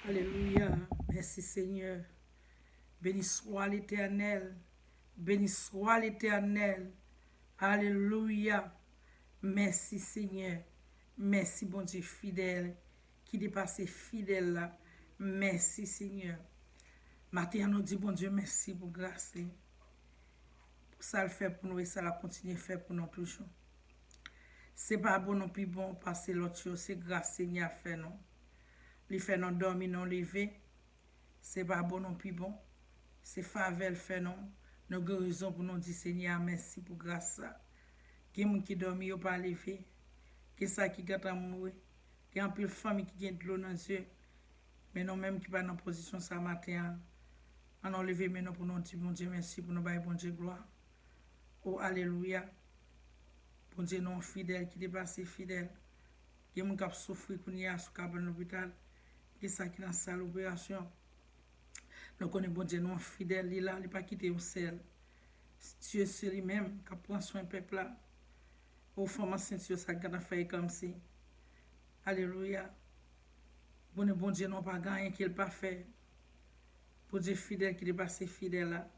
Alléluia. Merci Seigneur. Béni soit l'Éternel. Béni soit l'Éternel. Alléluia. Merci Seigneur. Merci bon Dieu fidèle qui dépasse fidèle là. Merci Seigneur. Matin, nous dit bon Dieu merci pour grâce. Pour ça le fait pour nous et ça la continue à faire pour nous toujours. C'est pas bon non plus bon parce que l'autre chose c'est grâce Seigneur fait non. Il fait non dormir non lever. C'est pas bon non plus bon. C'est faveur fait non. Nous guérison pour nous dire Seigneur merci pour grâce ça. Qui moun qui dormi yo pas lever. Qui ça qui gata mourir. Qui en pile famille qui gagne de l'eau dans les yeux. Mais non même qui pas dans position ça matin. On a levé maintenant pour nous dire bon Dieu merci pour nous bailler bon Dieu gloire. Oh alléluia. Bon Dieu non fidèle qui dépasse fidèle. Qui moun k'ap souffrir pour nia sous cabane l'hôpital. Qui ça qui dans salle opération. Nous connaissons bon Dieu non fidèle il là, il pas quitter au ciel. Dieu c'est lui-même qui prend soin peuple là. Au fond Dieu ça gana fait comme si. Alléluia. Bon Dieu non pas gagné qu'il pas fait. Bon Dieu fidèle qui dépasse fidèle là.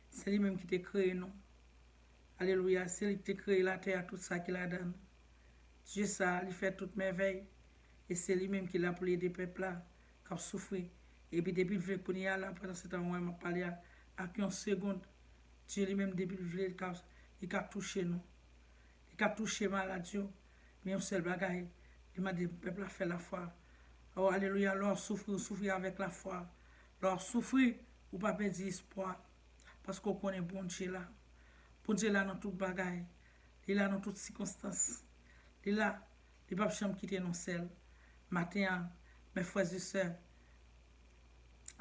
C'est lui-même qui t'a créé non. Alléluia, c'est lui qui t'a créé la terre tout ça qu'il a donné. Dieu ça, il fait toute merveille et c'est lui-même qui l'a appelé des peuples là qui ont souffert. Et puis depuis le fait qu'on y a là pendant ce temps où m'a parlé à une seconde, Dieu lui-même depuis le fait il a touché nous. Il a touché maladie, mais on seul bagaille, il m'a dit le peuple a fait la foi. Oh alléluia, leur souffrir avec la foi. Leur souffrir ou pas perdre espoir parce qu'on connaît bon Dieu là. Bon Dieu là dans toute bagaille, il est là dans toutes circonstances. Il est là, il va pas quitter nous seul. Matin, mes frères et sœurs,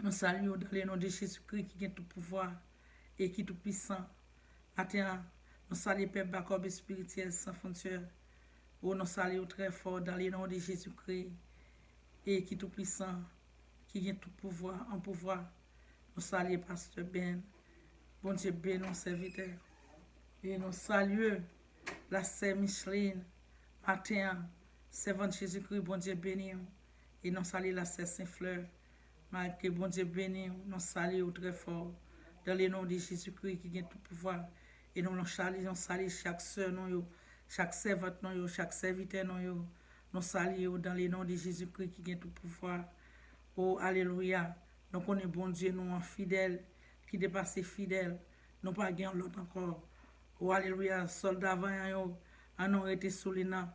nous saluons dans le nom de Jésus-Christ qui a tout pouvoir et qui est tout puissant. Matin, nous saluons Père Jacob spirituel sans frontières. Oh, nous saluons très fort dans le nom de Jésus-Christ et qui est tout puissant, qui a tout pouvoir en pouvoir. Nous saluons Pasteur Ben. Bon Dieu, bénis nos serviteurs. Et nous saluons la sœur Micheline. Matin, servante Jésus-Christ, bon Dieu béni. Et nous saluons la sœur Saint-Fleur. Que bon Dieu béni, nous saluons très fort. Dans le nom de Jésus-Christ qui a tout pouvoir. Et nous saluons chaque sœur, chaque servante, chaque serviteur. Nous saluons dans le nom de Jésus-Christ qui a tout pouvoir. Oh, alléluia. Nous connaissons bon Dieu, nous fidèles, qui dépasse fidèles. Nous pas gagné l'autre encore. Oh, alléluia. Soldats vaillants, nous ont été sous les noms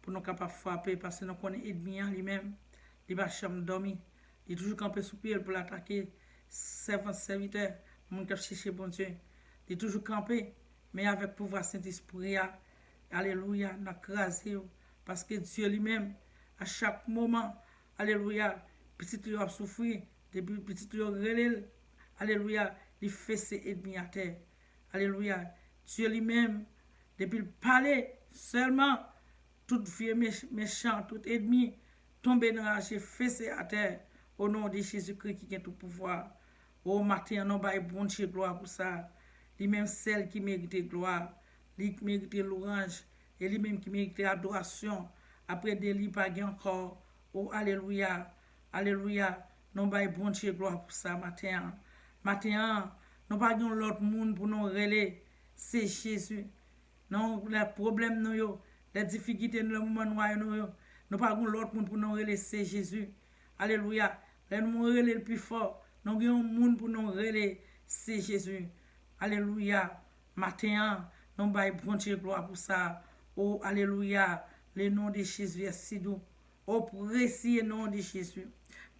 pour nous capables de frapper parce que nous connaissons ennemi lui-même. Il va jamais dormir. Il est toujours campé sous pied pour l'attaquer. Serviteur, mon qui cherche bon Dieu. Il est toujours campé, mais avec pouvoir Saint-Esprit. Alléluia, nous crasé parce que Dieu lui-même, à chaque moment, alléluia, petit lui a souffert, depuis petit lui a relève. Alléluia, il fait ses ennemis à terre. Alléluia, Dieu lui-même, depuis le palais, seulement, tout vieux méchant, tout ennemi, tombé dans la rage, fessé à terre, au nom de Jésus-Christ qui a tout pouvoir. Au matin, nous avons bon Dieu gloire pour ça. Lui-même, celle qui mérite gloire, lui qui mérite l'orange, et lui-même qui mérite adoration. Après des lits, pas encore. Oh, alléluia, alléluia. Nous avons bon Dieu gloire pour ça, matin. Matin, nous n'avons pas l'autre monde pour nous relayer. C'est Jésus. Non, les problèmes, les difficultés, le moment noir, nous pas l'autre monde pour nous relayer, c'est Jésus. Alléluia. Les nous relayer le plus fort. Nous avons un monde pour nous relayer, c'est Jésus. Alléluia. Matin, nous avons bon Dieu gloire pour ça. Oh, alléluia. Le nom de Jésus est si doux. Oh, précieux nom de Jésus.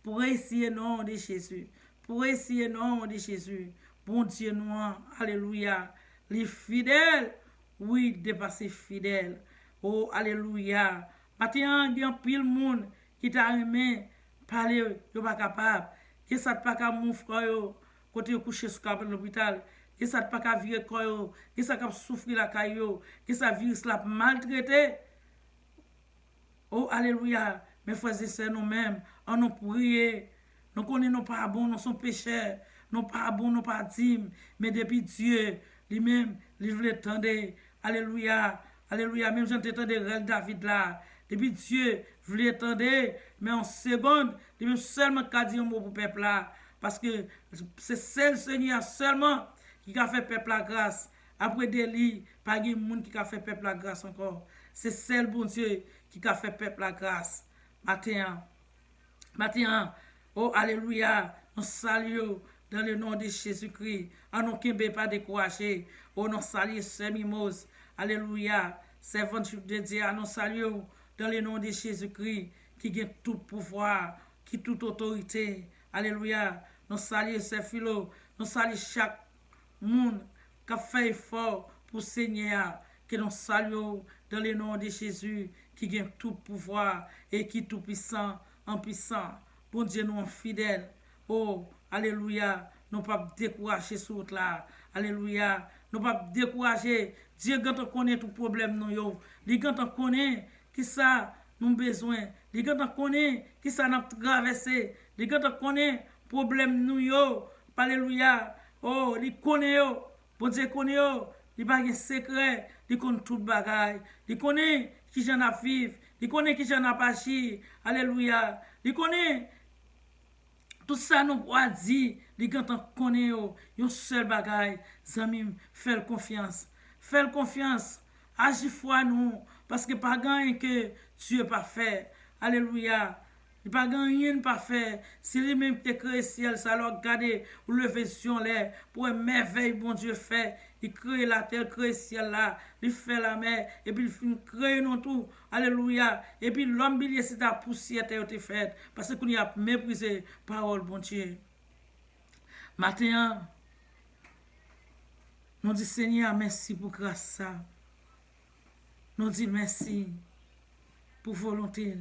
Précieux nom de Jésus. Précieux nom de Jésus. Bon Dieu noir. Alléluia. Les fidèles, oui, dépasser fidèles. Oh, alléluia. Matin, il y a pile monde qui t'a aimé parler, yo pas capable. Qui ça pas capable moufra yo côté coucher sous l'hôpital. Qui ça pas capable vivre quoi yo, qui ça capable souffrir la caillou, qui ça virus la maltraité. Oh, alléluia. Mes frères et sœurs, nous-mêmes, on nous prier. Nous connaissons pas bon, nous sommes pécheurs. Nous pas bon, nous pas dîmes. Mais depuis Dieu, lui-même, il voulait tendre. Alléluia. Alléluia. Même j'entends de David là. Depuis Dieu, voulez attendre, mais en seconde, il même seulement qu'à dire un mot pour peuple là. Parce que c'est le Seigneur seulement qui a fait peuple la grâce. Après délit, pas de monde qui a fait peuple la grâce encore. C'est seul bon Dieu qui a fait peuple la grâce. Matin, oh alléluia, on salue dans le nom de Jésus-Christ. On ne pas décourager. Oh, nous salue Saint Mimos. Alléluia. Servant de Dieu, nous saluons dans le nom de Jésus-Christ qui a tout pouvoir, qui a toute autorité. Alléluia. Nous saluons ces philo. Nous saluons chaque monde qui a fait effort pour Seigneur. Que nous saluons dans le nom de Jésus qui a tout pouvoir et qui est tout puissant, en puissant. Bon Dieu, nous sommes fidèles. Oh, alléluia. Nous ne pouvons pas décourager sur là. Alléluia. Nous ne pouvons pas décourager. Dieu, quand on connaît tout problème, nous, il quand on connaît qui ça nous besoin. Il quand on connaît qui ça nous traversé. Il quand on connaît problème, nous, alléluia. Oh, il connaît, bon Dieu connaît, il n'a pas de secret. Il connaît tout le bagage. Il connaît qui j'en a vivre. Il connaît qui j'en a pas agir. Alléluia. Il connaît tout ça nous a dit, les quand on connaît un seul bagage, zami, fais confiance. Fais confiance. Agis foi nous parce que pas gagne que Dieu pas fait. Alléluia. Il pas rien pas fait. C'est lui même qui crée ciel, ça leur garder ou lever sur l'air pour une merveille bon Dieu fait. Il crée la terre, crée ciel là, il fait la mer et puis il crée nous tout. Alléluia. Et puis l'homme bilier c'est ta poussière terre te fait parce qu'on y a méprisé parole bon Dieu. Maintenant nous dit Seigneur merci pour grâce ça. Nous dit merci pour volonté.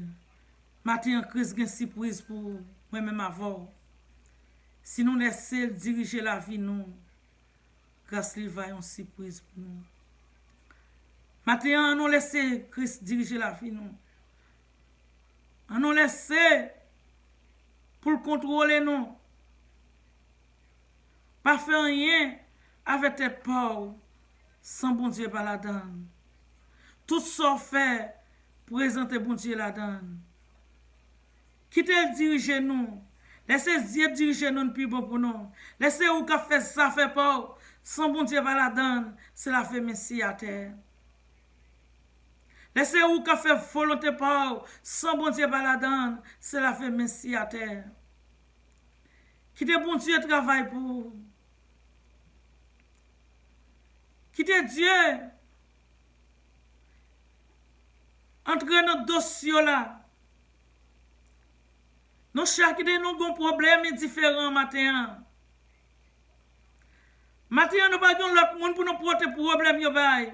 Matin, Christ gen surprise pour moi-même avant. Si nous laissons diriger la vie, nous, grâce lui va une surprise pour nous. Matin, nous laissons Christ diriger la vie, nous. Nous laissons pour le contrôler, nous. Pas faire rien avec tes pauvres, sans bon Dieu par la donne. Tout ça fait, présenter bon Dieu la donne. Quittez diriger nous. Laissez Dieu diriger nous plus bon pour nous. Laissez où qu'a fait ça fait pas. Sans bon Dieu va la donne, c'est la fait Messie à terre. Laissez où qu'a fait volonté pas. Sans bon Dieu va la donne, c'est la fait Messie à terre. Quittez bon Dieu travaille pour. Quittez Dieu. Entrez dans notre dossier là. Nous chaque de nous avons problème différent matin. Matin nous pas l'autre monde pour nous porter problème yo bay.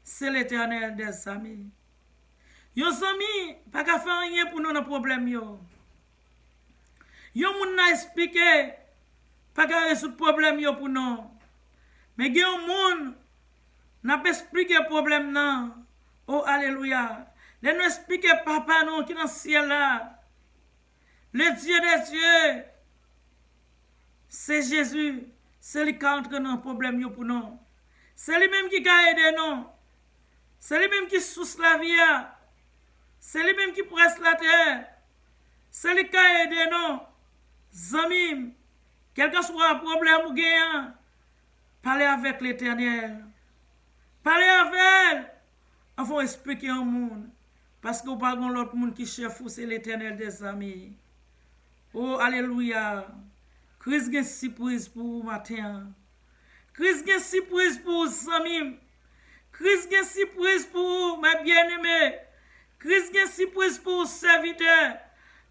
C'est l'Éternel des amis. Yo amis pas ka faire rien pour nous dans problème yo. Yo moun na expliquer pas ka résoudre problème yo pour nous. Mais gen moun n'a pas expliquer problème nan. Oh alléluia. Les nous expliquer papa non qui dans ciel là. Le Dieu des dieux, c'est Jésus. C'est lui qui entre dans le problème pour nous. C'est lui-même qui a aidé nous. C'est lui-même qui sousse la vie. C'est lui-même qui presse la terre. C'est lui qui a aidé nous. Zamim, quel que soit le problème ou gagnant, parlez avec l'Éternel. Parlez avec elle. Il faut expliquer au monde. Parce que vous parlez de l'autre monde qui chef, c'est l'Éternel des amis. Oh, alléluia. Christ gen surprise pour matin. Christ gen surprise pour Samim. Christ gen surprise pour mes bien-aimés. Christ gen surprise pour serviteurs.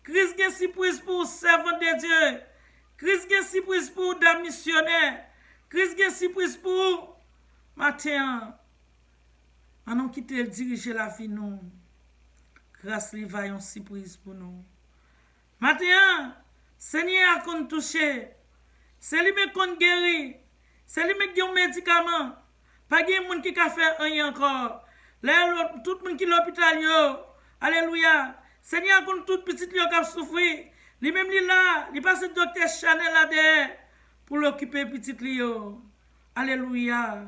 Christ gen surprise pour servants de Dieu. Christ gen surprise pour des missionnaires. Christ gen surprise pour matin. Allons quitter diriger la vie nous. Grâce lui va une surprise pour nous. Maintenant, Seigneur a qu'on touché. C'est lui qu'on guérit. C'est lui qui a un médicament. Pas de monde qui a fait rien encore. Là, tout le monde qui est à l'hôpital, alléluia. Seigneur, qu'on tout petit qui a souffert. Lui-même, il là, il passe le docteur Chanel là-dedans pour l'occuper petit Lio. Alléluia.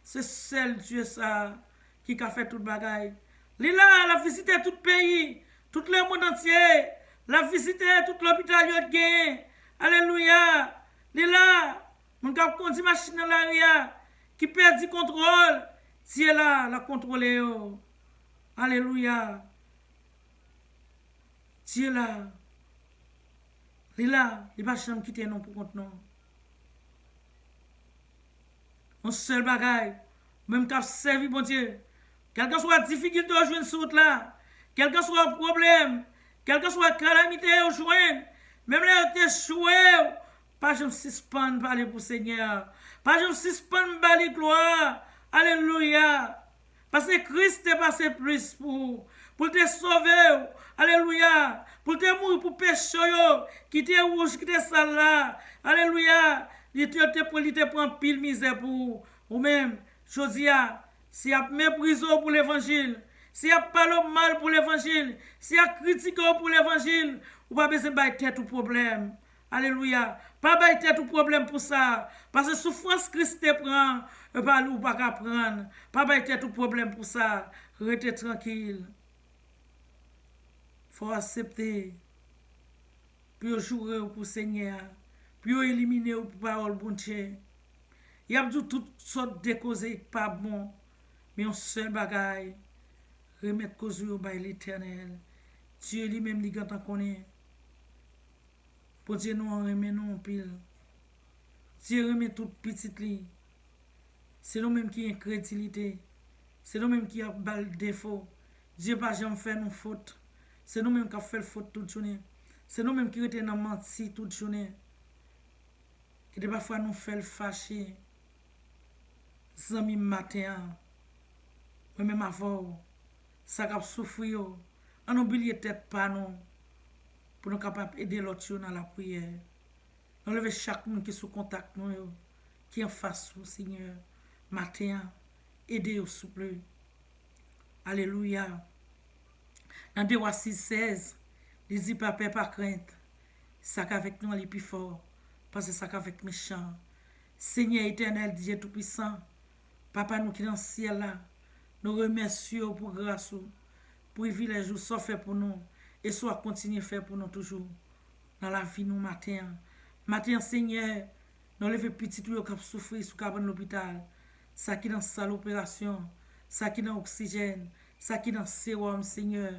C'est seul Dieu ça qui a fait tout le bagaille. Il là, il a visité tout le pays tout le monde entier, la visite tout l'hôpital yo gagné. Alléluia. Il est là, mon cap conduit machine dans l'arrière qui perd du contrôle. Dieu là, la contrôler yo. Alléluia. Dieu là. Il est là, il va jamais quitter non pour compte non. Un seul bagaille, même qu'à servir bon Dieu. Quelle que soit la difficulté au joindre sur là, quel que soit le problème, quelle que soit la calamité au joindre, même là tu échoué, pas je me suspendre parler pour Seigneur. Pas je me suspendre parler gloire. Alléluia. Parce que Christ est passé plus pour te sauver. Alléluia. Pour te mourir pour péché qui te rouge, qui te sale là. Alléluia. Il te prend pile misère pour ou même Josia. Si y a méprisé pour l'évangile, si y a parlé mal pour l'évangile, si y a critiqué pour l'évangile, ou pas besoin de tête tout problème. Alléluia. Pas de tête tout problème pour ça. Parce que souffrance Christ te prend, ou pas qu'à prendre. Pas de tête tout problème pour ça. Restez tranquille. Faut accepter. Puis jouer pour Seigneur. Puis éliminer pour parole bon Dieu. Il y a toutes sortes de causes pas bon. Mais un seul bagaille, remettre cause au bail l'éternel. Dieu lui-même lui quand on connaît. Pour Dieu nous remet nous en pile. Dieu remet toute petite li. C'est nous-mêmes qui incrédulité. C'est nous-mêmes qui a bal défaut. Dieu pas jamais fait nos fautes. C'est nous-mêmes qui a fait faute toute journée. C'est nous-mêmes qui étaient dans menti toute journée. Et parfois nous fait fâcher. Zami matin. Même avant, ça a souffrir. On oublie tête pas non. Pour nous capables d'aider l'autre dans la prière. On lève chaque monde qui est sous contact nous, qui est en face au Seigneur. Matin, aidez-vous s'il vous plaît. Alléluia. Dans 2 Rois 6:16, il dit pas peur, pas crainte. Ça qu'avec nous, il est plus fort. Parce que ça qu'avec méchant. Seigneur éternel, Dieu tout-puissant, Papa nous qui est dans le ciel là, nous remercions pour grâce, pour privilège, soit fait pour nous, et soit continuer faire pour nous toujours. Dans la vie, nous, matin. Matin, Seigneur, nous levons petit tout qui souffrir sous cabane l'hôpital. Ça qui est dans salle opération, ça qui est dans oxygène, ça qui est dans sérum, Seigneur.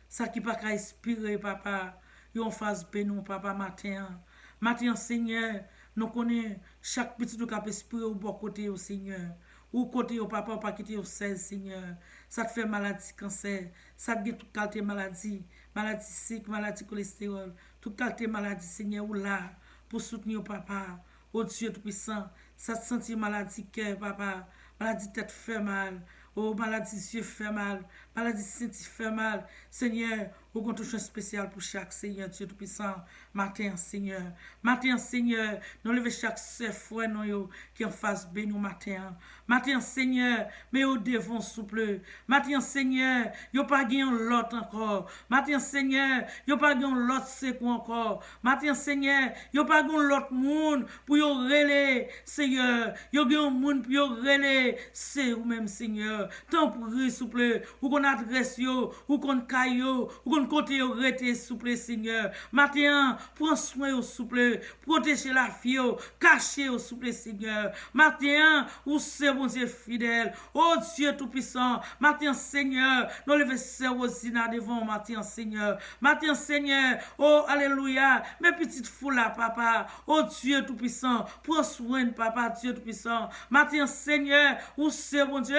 Ça qui pas qu'à respirer, Papa. Yon phase pénon, Papa, matin. Matin, Seigneur, nous connaissons chaque petit tout qui a respirer au bon côté, au Seigneur. Ou côté au papa, ou pas quitter au 16, Seigneur. Ça te fait maladie, cancer. Ça te fait toute qualité maladie. Maladie sick, maladie cholestérol. Toute qualité maladie, Seigneur, ou là, pour soutenir au papa. Oh Dieu tout-puissant. Ça te sentit maladie cœur, papa. Maladie tête fait mal. Oh, maladie yeux fait mal. Maladie senti fait mal. Seigneur, ou qu'on touche un spécial pour chaque Seigneur, Dieu tout-puissant. Matin, Seigneur. Matin, Seigneur. Nous levons chaque sœur, frère, nous, qui en face béni nous matin. Matin, Seigneur. Mais au devant, souple. Matin, Seigneur. Yo pas gagné l'autre encore. Matin, Seigneur. Yo pas gagné l'autre secours encore. Matin, Seigneur. Yo pas gagné l'autre monde pour yo relais, Seigneur. Yo gagné un monde pour yo relais. C'est vous-même, Seigneur. Tant pour souple. Ou qu'on adresse yo. Ou qu'on caille yo. Ou qu'on côté yo rete souple, Seigneur. Matin, prends soin au souple. Protégez la fille. Cachez au souple, Seigneur. Matin, ou c'est bon Dieu fidèle. Oh Dieu tout-puissant. Matin, Seigneur. Nous levons aussi devant matin, Seigneur. Matin, Seigneur. Oh, alléluia. Mes petites foules là, papa. Oh Dieu tout-puissant. Prends soin, papa, Dieu tout-puissant. Matin, Seigneur. Ou c'est bon Dieu.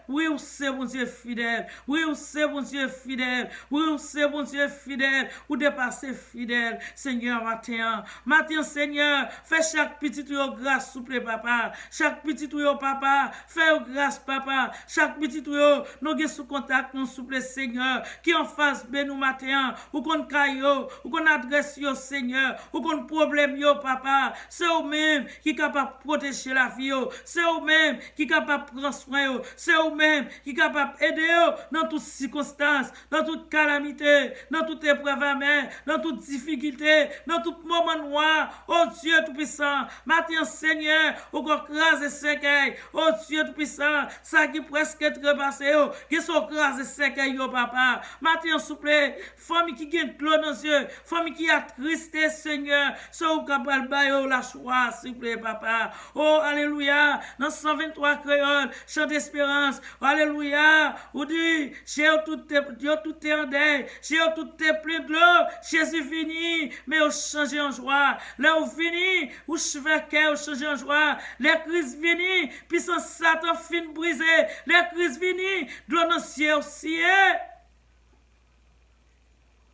Oui, ou c'est bon Dieu fidèle. Oui, ou c'est bon Dieu fidèle. Oui, ou c'est bon Dieu fidèle. Ou dépasser fidèle. Seigneur, matin. Matin, Seigneur. Fais chaque petit tuyau grâce, souple, papa. Chaque petit tuyau, papa. Fais grâce, papa. Chaque petit tuyau. Nous sommes sous contact, nous, souple, Seigneur. Qui en face, ben nous, matin. Ou qu'on caillot. Ou qu'on adresse, yo, Seigneur. Ou qu'on problème, yo, papa. C'est eux-mêmes qui est capable de protéger la vie, yo. C'est eux-mêmes qui est capable de prendre soin, yo. C'est eux-mêmes qui est capable d'aider, yo, dans toutes circonstances, dans toute calamité. Dieu, dans toute épreuve, amen, dans toute difficulté, dans tout moment noir, oh Dieu Tout-Puissant, maintenant, Seigneur, au crase séquelles, oh Dieu Tout-Puissant, ça qui presque être passé, qui sont crase séquelles, papa, maintenant, s'il vous plaît, famille qui gagne clos dans les yeux, famille qui a tristé, Seigneur, so ou capable de la choix, s'il vous plaît, papa, oh, alléluia, dans 123 créoles, chant d'espérance, alléluia, ou dit, j'ai tout est en deuil, j'ai tout est plein de l'eau, Jésus fini, mais au changer en joie, là où fini, ou cheveux cœur, changer en joie, les crises fini, puissance Satan fin brisé, les crises fini, de l'eau dans le ciel aussi,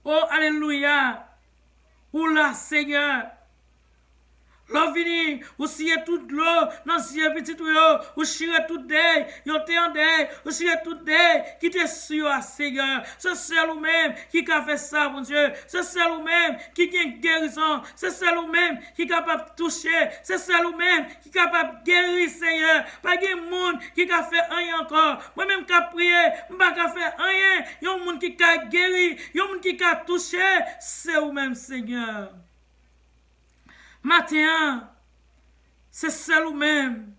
oh, alléluia, ou là, Seigneur, l'eau vini, ou siye toute l'eau, non siye petit ou chire tout deuil, yon te en deuil, ou chire tout deuil, qui te sur Seigneur. C'est seul ou même qui a fait ça, mon Dieu. C'est seul ou même qui a une guérison. C'est seul ou même qui est capable de toucher. C'est seul ou même qui est capable de guérir, Seigneur. Pas de monde qui a fait rien encore. Moi-même qui a prié, je ne pas faire rien. Il y a un monde qui a guéri, il y a un monde qui a touché. C'est ou même, Seigneur. Matin, c'est seul ou même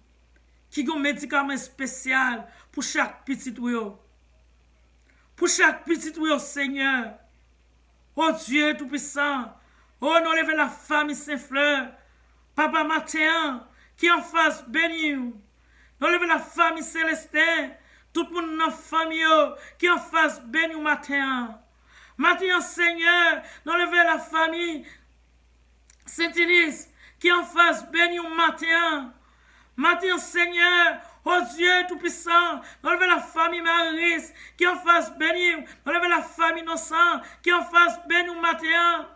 qui a un médicament spécial pour chaque petit ouyo. Pour chaque petit ouyo, Seigneur. Oh Dieu Tout-Puissant. Oh, nous levons la famille Saint-Fleur. Papa Matin, qui en face béni. Nous levons la famille Célestin. Tout le monde dans la famille qui en face béni matin. Matin, Seigneur, nous levons la famille Saint-Élise, qui en face béni au matin. Matin, Seigneur, oh Dieu Tout-Puissant, enlevez la famille Maris, qui en face béni. Enlevez la famille Innocent, qui en face béni au matin.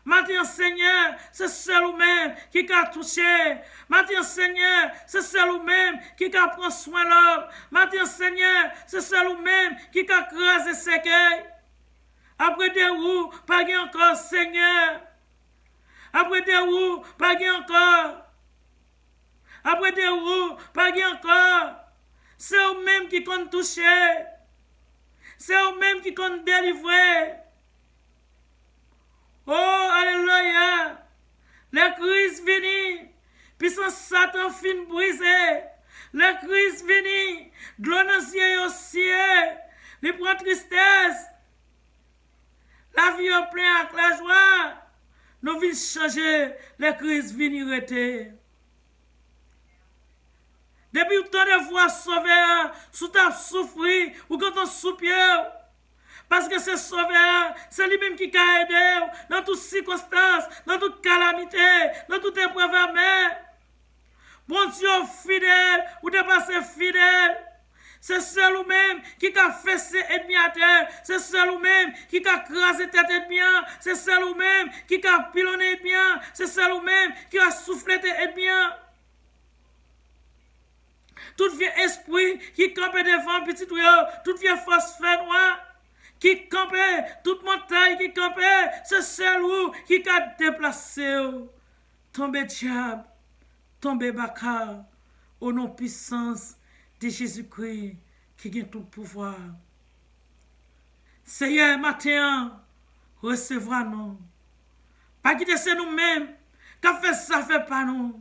Matin, Seigneur, c'est seul ou même qui a touché. Matin, Seigneur, c'est seul ou même qui a pris soin de l'homme. Matin, Seigneur, c'est seul ou même qui a crasé ses cueils. Après des roues, pas encore, Seigneur. Après des roues, pas encore. Après des roues, pas encore. C'est eux-mêmes qui comptent toucher. C'est eux-mêmes qui comptent délivrer. Oh, alléluia. Les crises viennent. Puissance Satan fin brisé. Les crises viennent. Glonancier aussi. Les prend tristesse. La vie est pleine avec la joie. Nous venons changer, les crises viennent arrêter. Depuis que tu as voix sauver, sous ta souffrir, ou quand on souffre, parce que c'est sauveur, c'est lui-même qui a aidé dans toutes circonstances, dans toute calamité, dans toute épreuve amère. Bon Dieu fidèle, ou dépassé fidèle. C'est seul ou même qui a fait ses ennemis à terre. C'est seul ou même qui a crasé tête ennemi. C'est seul ou même qui a pilonné ennemi. C'est seul ou même qui a soufflé ennemi. Tout vieux esprit qui campait devant petit tuyau, tout vieux force fait noir qui campait, toute montagne qui campait, c'est seul ou qui a déplacé. Tombé diable, tombé baka, au nom puissance de Jésus-Christ qui a tout le pouvoir. Seigneur, matin, recevra nous. Pas quitter c'est nous-mêmes, qu'a fait ça, fait pas nous.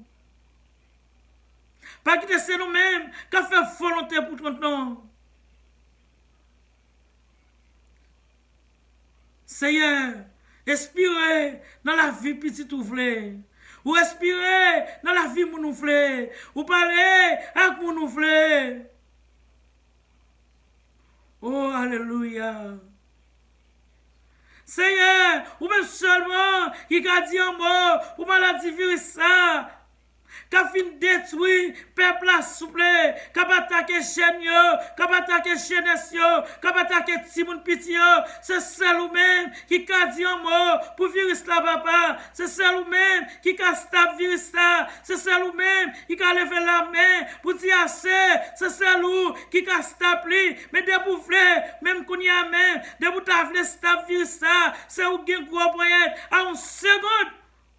Pas quitter c'est nous-mêmes, qu'a fait volonté pour ton nom. Seigneur, expirez dans la vie petite ouvlée. Ou respirer dans la vie mon ouvlée. Ou parler avec mon ouvlée. Oh, alléluia. Seigneur, ou même seulement qui a dit en mot, ou maladie virus ça. Qu'a fin détruit peuple souple, qu'a attaqué chaîne yo, qu'a attaqué jeunesse yo, qu'a attaqué Timoun Piti yo, c'est celle ou même qui a dit un mot pour virus là papa, c'est celle ou même qui a stop virus là, c'est celle ou même qui a levé la main pour dire assez, c'est celle ou qui a stop lui, mais debout même qu'on y a même, debout ta vle stop virus là, c'est ou gen gros moyen à une seconde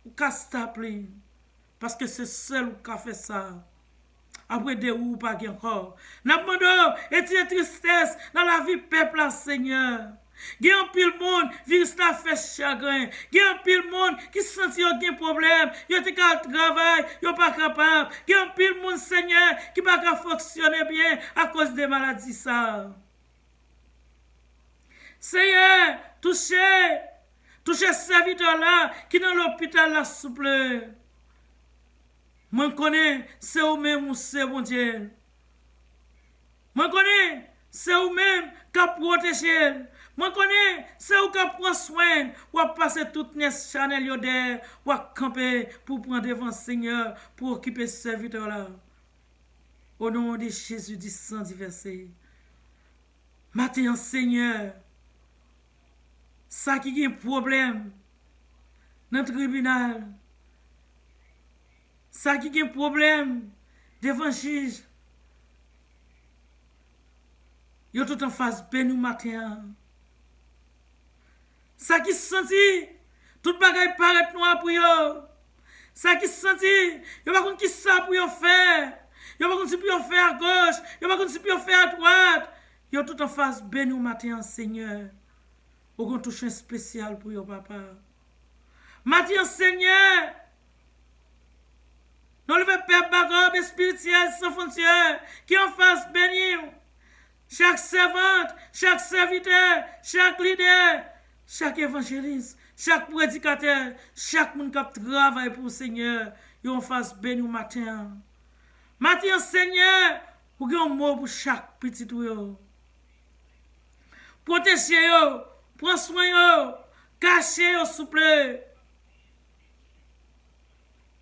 ou qu'a stop lui. Parce que c'est seul qui a fait ça. Après des ou pas encore. N'a demandé et tristesse dans la vie peuple, Seigneur. Il y a un pile monde, virus la fait chagrin. Il y a un pile monde qui sent qu'il y a un problème. Il y a un travail, il n'y a pas capable. Il y a un pile monde, Seigneur, qui ne peut pas fonctionner bien à cause des maladies. Ça. Seigneur, touchez serviteur là qui est dans l'hôpital là, s'il vous plaît. Moi, je connais, c'est vous-même ou c'est mon Dieu. Moi, je connais, c'est vous-même qui a protégé. Moi, je connais, c'est vous qui a pris soin. Ou a passé toute les chanel yodé, ou a camper pour prendre devant le Seigneur, pour occuper ce serviteur là. Au nom de Jésus, du sang diversé. Maintenant, Seigneur, ça qui a un problème dans le tribunal, ça qui a un problème devant le juge, yo tout en face ben nous matin. Ça qui senti tout bagay paraît noir pour yo. Ça qui senti yo pas kon qui ça pour yo faire. Yo pas kon si pour yo faire à gauche, yo pas kon si pour yo faire à droite. Yo tout en face ben nous matin Seigneur. Ou qu'on touche un spécial pour yo papa. Matin Seigneur. Nous le peuple bagarre spirituel sans frontières qui en face béni. Chaque servante, chaque serviteur, chaque leader, chaque évangéliste, chaque prédicateur, chaque monde qui travaille pour le Seigneur, ils en face béni au matin. Matin, Seigneur, vous avez un mot pour chaque petit ou. Protégez-vous, prenez soin, cachez-vous, s'il vous plaît.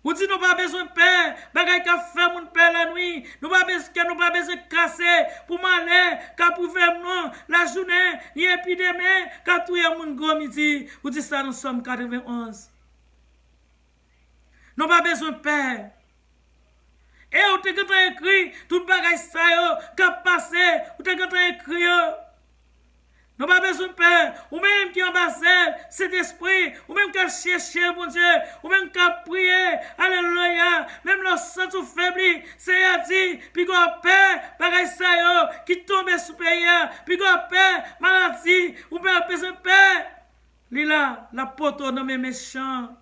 Ou dit nous pas besoin de paix, bagay ka fait mon père la nuit, nous pas besoin de casser pour m'aller, ka pour faire non la journée, ni épidémie, ka touyer mon gros midi, ou dit ça nous sommes 91. Nous pas besoin de paix. Et ou te quand écrit tout bagay ça yo, ka passé, ou te quand écrit yo. Nous pas besoin de peur, ou même qui ambassade, cet esprit, ou même qui a cherché, mon Dieu, ou même qui a prié, alléluia, même le sang tout faibli, c'est à dire, puis qu'on a peur, bagay ça yo, qui tombe sous pays, puis qu'on a peur, maladie, ou pas besoin de peur. Lila, la poto non mais méchant,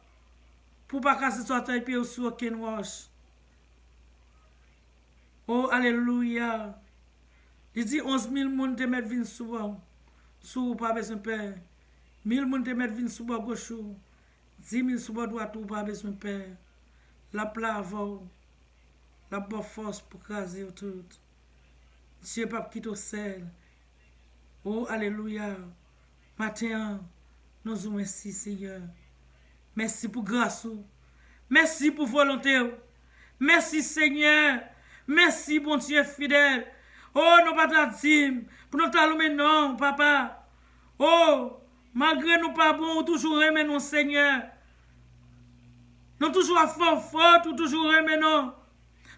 pour pas casser soit taille pied sur aucun wash. Oh, alléluia. Il dit 11 000 monde te mettre vin souvent. Sous pas besoin de peur. 1000 moun te mettre vin sous bas gauche. 10 000 sous bas droite ou pas besoin de peur. La plavo. La bonne force pour craser tout. Dieu pas quitter au sel. Oh alléluia. Matin nous vous merci Seigneur. Merci pour grâce. Merci pour volonté. Merci Seigneur. Merci bon Dieu fidèle. Oh, nous pas dire pour nous t'allumer non, papa. Oh, malgré nous pas bon, toujours aimer non, Seigneur. Nous toujours à fort, toujours aimer non.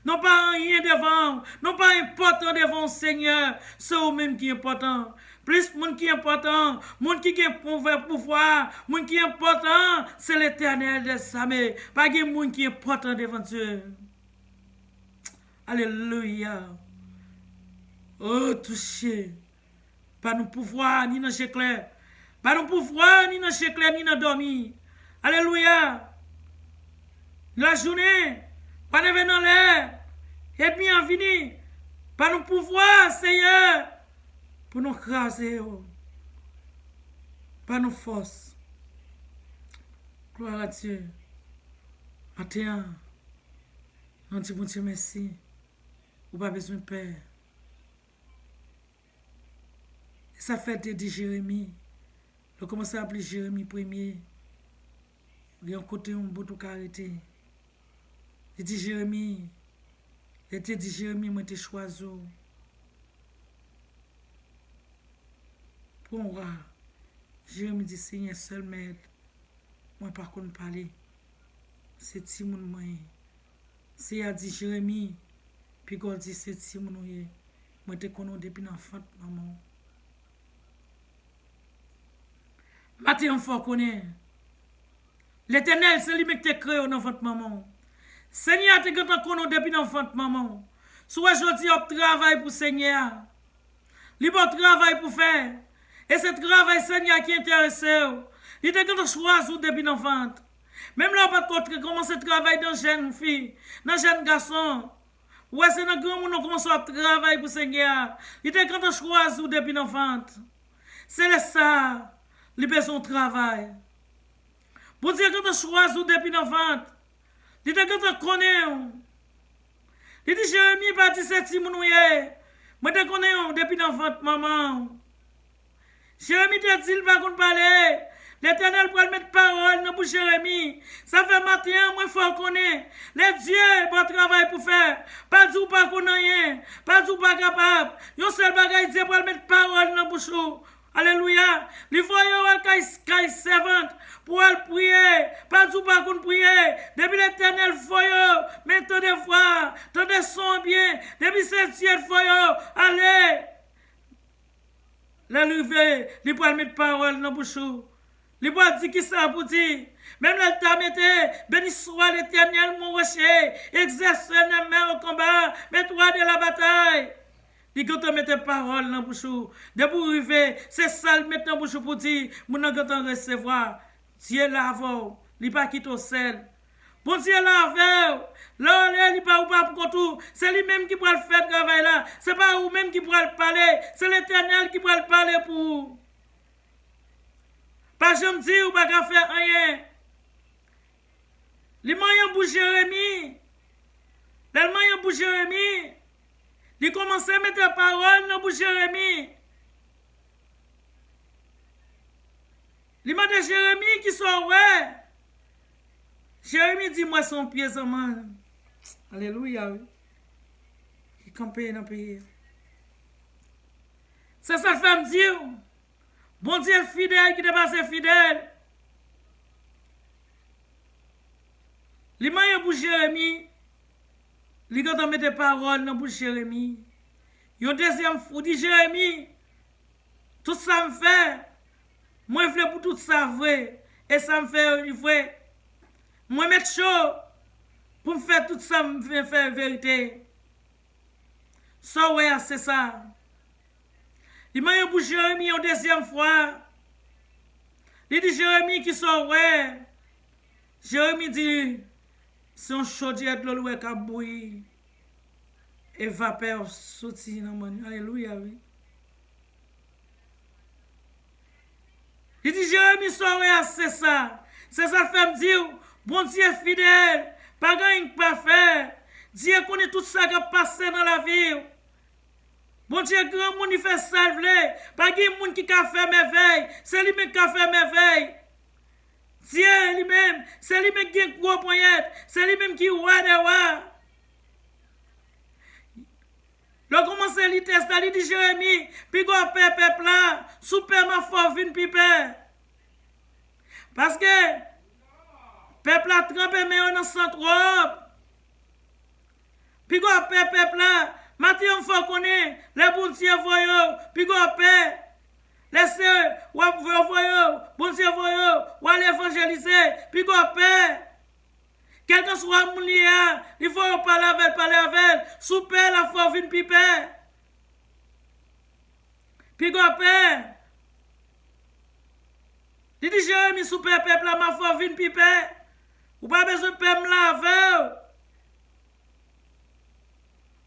Non pas rien devant, non pas important devant Seigneur. C'est au même qui est important. Plus monde qui est important, monde qui a pouvoir, monde qui est important, c'est l'Éternel des armées. Pas de monde qui est important devant Dieu. Alléluia. Oh, touché. Pas nous pouvoir, ni dans l'éclair. Pas nous pouvoir, ni dans l'éclair, ni dans dormir. Alléluia. La journée, pas de venir dans l'air. Et bien venir. Pas nous pouvoir, Seigneur. Pour nous craser. Pas nous force. Gloire à Dieu. Matin, nous disons bon Dieu merci. Ou pas besoin de peur. Ça fait de Jérémie. Je commence à appeler Jérémie premier. Il y a un côté un bout de carité. Il dit Jérémie. Il dit Jérémie, moi t'ai choisi. Pour moi, Jérémie dit Seigneur seul maître. Moi par contre parler. C'est Timon moi. C'est a dit Jérémie. Puis God dit c'est Timon moi. Moi te connais depuis l'enfant maman. Matin, on faut connaître. L'Éternel, c'est lui qui t'a créé en enfant de maman. Seigneur, tu as connu depuis l'enfant de maman. Soit aujourd'hui, on travaille pour Seigneur. Il y a travail pour faire. Et ce travail, Seigneur, qui intéresse, il était quand on choisit depuis l'enfant. Même là, on pas commencer à travailler dans jeune fille, dans jeune garçon. Ouais, c'est dans grand monde on commence à travailler pour Seigneur. Il était quand on choisit depuis l'enfant. C'est ça, les besoins de travail. Pour dire quand on choisit depuis l'enfant, il était quand on connaît. Il dit, Jérémie, pas dit c'est Timounouye. Moi, je connais depuis l'enfant, maman. Jérémie te dit, il va qu'on parler. L'Éternel pour mettre parole dans bouche Jérémie. Ça fait matin, moi, il faut connaître. Les dieux, bon travail pour faire. Pas du pas qu'on rien. Pas du pas capable. Yon seul bagage, Dieu pour mettre parole dans bouche. Alléluia. Les voyons qu'à servante pour elle prier. Pas du pas qu'on prier. Depuis l'Éternel, voyons. Mais tant de fois, tant de son bien. Depuis cette Dieu, voyons. Allez. La lever, il peut mettre parole dans bouche. Il peut dire qui ça pour dire. Même là, tu as mis, béni soit l'Éternel, mon rocher, exerce la main au combat, mets-toi de la bataille. Il peut mettre parole dans bouche. De pour arriver, c'est ça le mettre dans bouche pour dire, mon quand recevoir. Dieu l'avant, il pas quitter au sel. Bon Dieu l'avant, là, il pas ou pas pour tout. C'est lui-même qui pourra le faire travail là. C'est pas vous-même qui pourra le parler. C'est l'Éternel qui pourra le parler pour vous. Pas je me dis ou pas qu'à faire rien. Les moyens pour Jérémie. Les moyens pour Jérémie. Il commence à mettre la parole dans pour Jérémie. Il m'a dit Jérémie qui soit ouais. Jérémie dit moi son pied sa main. Alléluia. Il campait dans le pays. C'est sa femme dire. Bon Dieu fidèle qui dépasse fidèle. Les moyens pour Jérémie. Les gars ont mis des paroles dans pour Jérémie. Yon deuxième fois dit Jérémie. Tout ça me fait. Moi je veux pour tout ça vrai. Et ça me fait vrai. Moi mettre chaud pour me faire tout ça me faire vérité. Ça ouais c'est ça. Il m'a eu pour Jérémie en deuxième fois. Il dit Jérémie qui sont ouais. Jérémie dit c'est un chaudière de l'eau qui a bouilli. Et vapeur sorti dans mon. Alléluia oui. Il dit Jérémie sont ouais c'est ça. C'est ça fait me dire bon Dieu fidèle, pas gagne pas faire. Dieu connaît tout ça qui a passé dans la vie. Bon Dieu, grand monde, il fait salve. Pas de monde qui a fait merveille. C'est lui-même qui a fait merveille. Dieu lui-même, c'est lui-même qui a gros poignette. C'est lui-même qui roi des rois. Le commence à lire test, il dit Jérémie, puis go peuple là, super ma fort vin pipe. Parce que peuple a trempé mais on en sent trop. Puis go peuple là. Mathieu, il faut qu'on ait les bons dieux voyons, puis qu'on paie. Laissez, voyons, bon dieu voyons, ou aller évangéliser, puis qu'on paie. Quelqu'un soit mon lien, il faut parler avec, souper la foi vine pipe. Puis qu'on paie. Il dit, Jérémie, souper peuple, ma foi vine pipe. Ou pas besoin de paix me laver.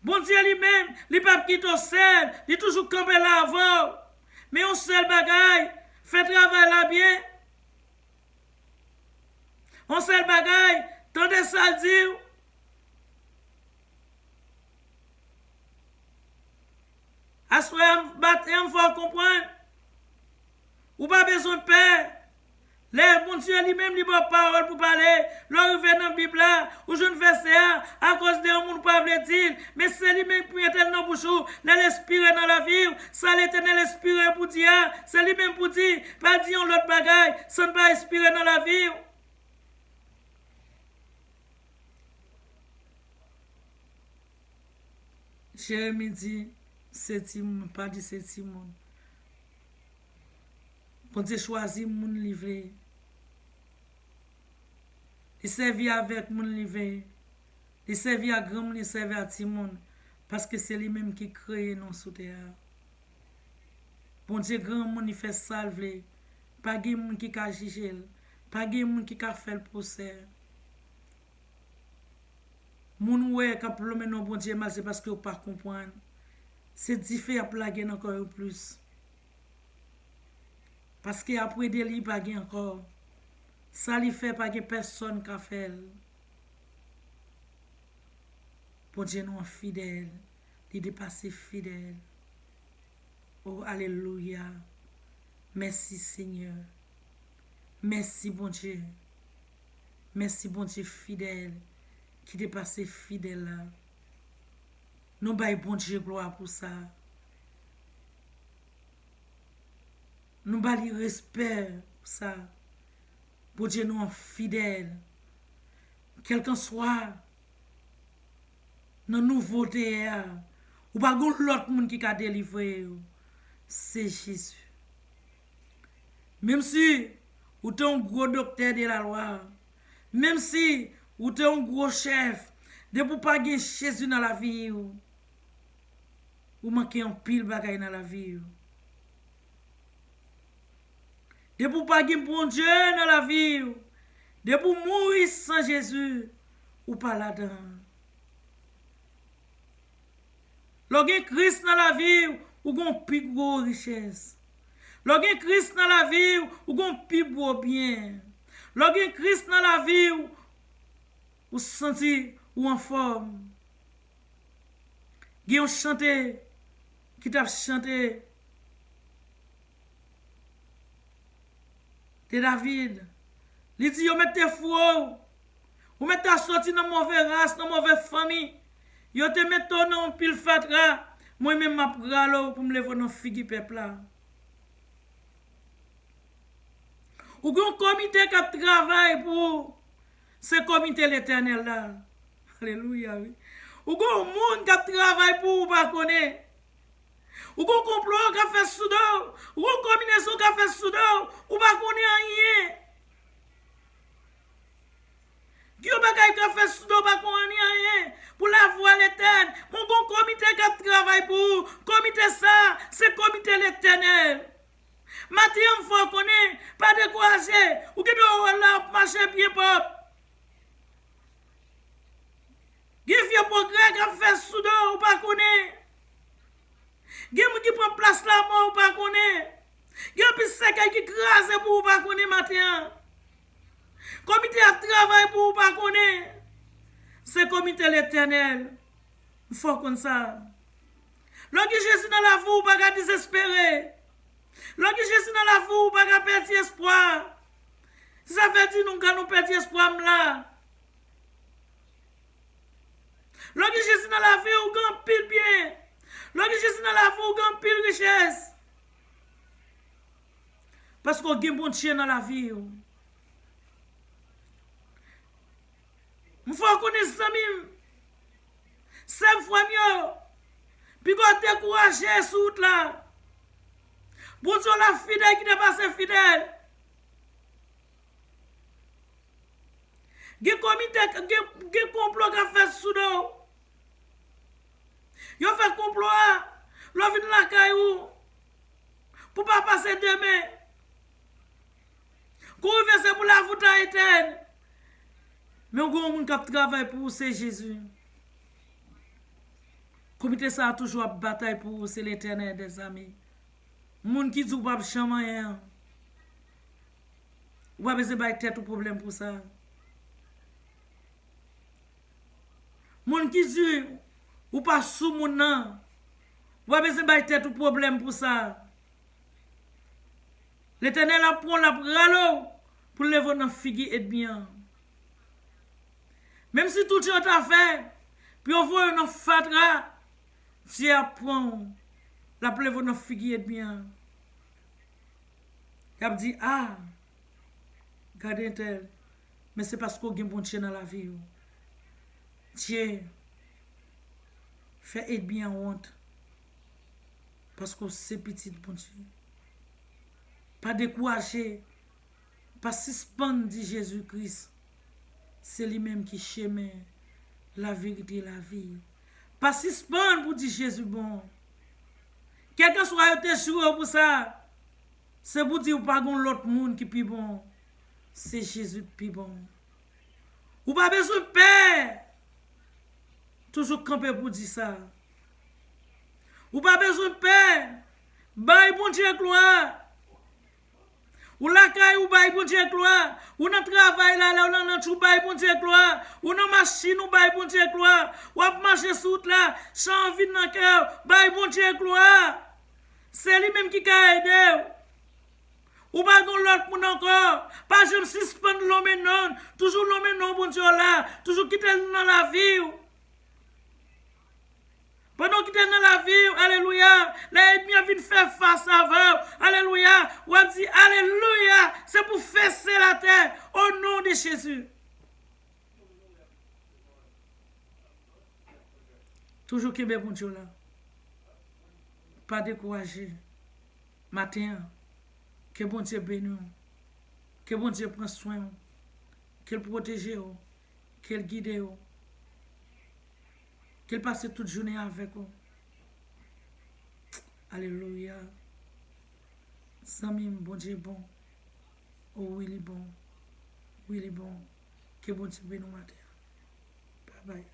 Bon Dieu lui-même, il pas quitter au sel, il toujours campé là avant. Mais on seul bagaille, fait travail là bien. On seul bagaille, tendez ça dire. Assoyez, battez, on faut comprendre. Ou pas besoin de paix. Les bon Dieu lui-même lui bonne parole pour parler. L'on dans la Bible ou je ne fais ça à cause de monde pas veut dire. Mais c'est lui-même pour être dans bouche, l'esprit dans la vie. Ça l'éternel esprit pour dire. C'est lui-même pour dire. Pas dire l'autre bagaille. Ça ne pas inspirer dans la vie. Jérémie dit, c'est Timon, pas dit c'est Timon. Bon Dieu choisit mon livre. Il servit avec mon livre. Il servit à grand monde, il servit à petit monde. Parce que c'est lui-même qui crée non sous terre. Bon Dieu, grand monde, il fait salver. Pas de monde qui a jugé. Pas de monde qui a fait le procès. Moun ouais, quand le non bon Dieu mal, c'est parce que vous pas comprendre. C'est difficile à plaguer encore plus. Parce que après des livres, pas encore. Ça lui fait pas que personne qui a fait. Bon Dieu nous fidèle. Il dépasse fidèle. Oh, alléluia. Merci Seigneur. Merci bon Dieu. Merci bon Dieu fidèle. Qui dépasse fidèle là. Nous baillons bon Dieu gloire pour ça. Nous baillons respect pour ça. Bon Dieu nous fidèle. Quel qu'en soit nos nouveautés, ou pas l'autre monde qui a délivré, c'est Jésus. Même si vous êtes un gros docteur de la loi, même si vous êtes un gros chef, de pour pas gagner Jésus dans la vie, vous manquez un pile bagaille dans la vie. De pour pas gagner bon Dieu dans la vie, de pour mourir sans Jésus, ou pas là-dedans. Lorsque Christ dans la vie, ou gon plus gros richesse. Lorsque Christ dans la vie, ou gon plus beau bien. Lorsque Christ dans la vie, ou senti ou en forme. Qui ont chanté, qui t'a chanté de David. Il dit, vous mettez fou, vous mettez sorti dans mauvaise race, dans mauvaise famille. Yo te mette dans pile fatra, moi même m'a gralo pour me lever dans figi peuple là. Ou gon comité qui travaille pour ce comité l'Éternel là. Alléluia oui. Ou gon monde qui travaille pour ou pas connaître. Ou gon complot qui fait soudo, ou gon combinaison qui fait soudo, ou pas connaître rien. Qui ou bagay qui fait soudo pas connaître rien. Pour la voie l'éternel, mon bon comité qui travaille pour comité ça, c'est comité l'éternel. Mathieu, il faut connaître, pas décourager, ou qui doit là marcher bien propre. Qui fait progrès qui fait soudo ou pas connaître. Qui prend place la mort ou pas connaître. Qui a qui crase pour ou pas connaître Mathieu. Comité qui travaille pour ou pas connaître. C'est comité l'éternel. Il faut comme ça. Lorsque Jésus dans la vie, vous ne pas désespérer. Lorsque Jésus dans la vie, vous ne pas perdre espoir. Ça veut dire nous nous perdre espoir là. Lorsque Jésus dans la vie, vous gagnez pile bien. Lorsque Jésus dans la vie, vous gagnez pile richesse. Parce qu'on gagne bon chien dans la vie. Il faut connaître ça même. 5 fois mieux. Puis qu'on découragé sur route là. Bon Dieu la fidèle qui dépasse fidèle. Gen comité, gen complot qui fait sous nous. Yo fait complot là vinn la caillou. Pour pas passer demain. Qu'on verse pour la voûte éternelle. Mais on a un monde qui travaille pour c'est Jésus. Comité ça a toujours bataille pour c'est l'Éternel des amis. Moun qui dit pas changer. Ou pas besoin de tête au problème pour ça. Moun qui dit ou pas sous moun nan. Ou pas besoin de tête au problème pour ça. L'Éternel a prend la ralo pour lever dans figue et bien. Même si tout est à fait, puis on voit une fatra, si apprend la plèvre dans figue et bien. Il a dit, ah, regardez tel, mais c'est parce qu'on a un bon chien dans la vie. Dieu, fait être bien honte, parce que c'est petit bon Dieu. Pas décourager, pas suspendre dit Jésus-Christ. C'est lui-même qui chemin, la vérité et la vie. Pas suspendre pour dire Jésus bon. Quelqu'un soit été sur pour ça. C'est pour dire pas gon l'autre monde qui plus bon. C'est Jésus qui plus bon. Ou pas besoin de paix. Toujours camper pour dire ça. Ou pas besoin de paix. Bye bon Dieu gloire. Ou la caille ou bail bon Dieu gloire. Ou dans travail là ou dans tout bail bon Dieu gloire. Ou dans machine ou bail bon Dieu gloire. Ou ap marcher sous là, sans vide dans cœur, bail bon Dieu gloire. C'est lui même qui a aidé. Ou pas gon l'autre monde encore. Pas je me suspendre l'homme non, toujours l'homme non bon Dieu là, toujours quitter dans la vie. Pendant qu'il est dans la vie, alléluia, l'ennemi a venu faire face à vous, alléluia, ou a dit, alléluia, c'est pour fesser la terre, au nom de Jésus. Toujours qu'il est bon Dieu là. Pas décourager. Matin, que bon Dieu bénisse, que bon Dieu prenne soin, qu'il protège, qu'il guide, qu'il passe toute journée avec vous. Alléluia. Samim, bon Dieu bon. Oh oui, il est bon. Oui, il est bon. Que bon Dieu bénisse matin. Bye bye.